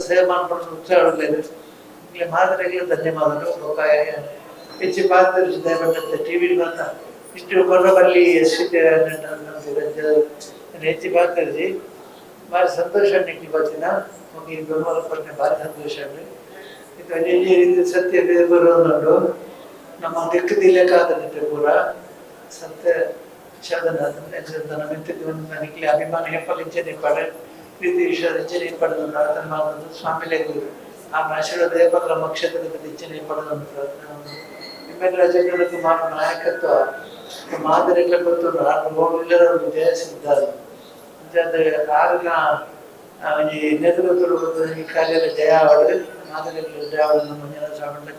ಸೇವೆ ಮಾಡ್ಕೊಂಡು ಉತ್ಸಾಹ ಒಳ್ಳೆಯದು ಇಲ್ಲಿ ಮಾದರಿಗೆ ಧನ್ಯವಾದಗಳು ಬೊಕ್ಕ ಹೆಚ್ಚು ಪಾತ್ರ ದಯಪಟ್ಟಂತೆ ಟಿವಿ ಬಂದ ಇಷ್ಟು ಕೊರಬಲ್ಲಿ ಹೆಚ್ಚು ಪಾತ್ರಜಿ ಭಾರಿ ಸಂತೋಷ ನಿಕ್ಲಿ ಬರ್ತೀನ ಹೋಗಿ ಬೆಂಬಲ ಪಟ್ಟೆ ಭಾರಿ ಸಂತೋಷ ಇದು ಸತ್ಯ ಬರುವುದುಂಟು ನಮ್ಮ ದಿಕ್ಕದಿಲ್ಲಕ್ಕಾದ ಪೂರ ಸತ್ಯ ಶಬ್ದನ ಮಿತ್ರಕ್ಕೆ ಅಭಿಮಾನ ಹೆಪ್ಪಲಿಂಚನೆ ಪಡೆ ಪ್ರೀತಿ ವಿಶ್ವದಿಂಚನೆ ಪಡೆದ ಸ್ವಾಮಿಲೆ ಆ ಆಶೀರ್ವಾದ ದೇವರ ಕ್ಷೇತ್ರದ ಇಚ್ಛನೆ ಪಡೆದಂತ ನಿಮ್ಮೆಲ್ಲ ಜನರಿಗೆ ಮಾಡೋ ನಾಯಕತ್ವ ಮಾದರಿಗಳ ಗೊತ್ತು ಎಲ್ಲರೂ ಜಯಿಸಿದ್ದಾರೆ ಆರಿನ ಈ ನೇತೃತ್ವದ ಈ ಕಾರ್ಯದ ಜಯ ಅವಳು ಮಾದರಿಗಳ ಜಯ ಅವಳನ್ನು ಮುಂದಿನ ಸಾಗಣೆ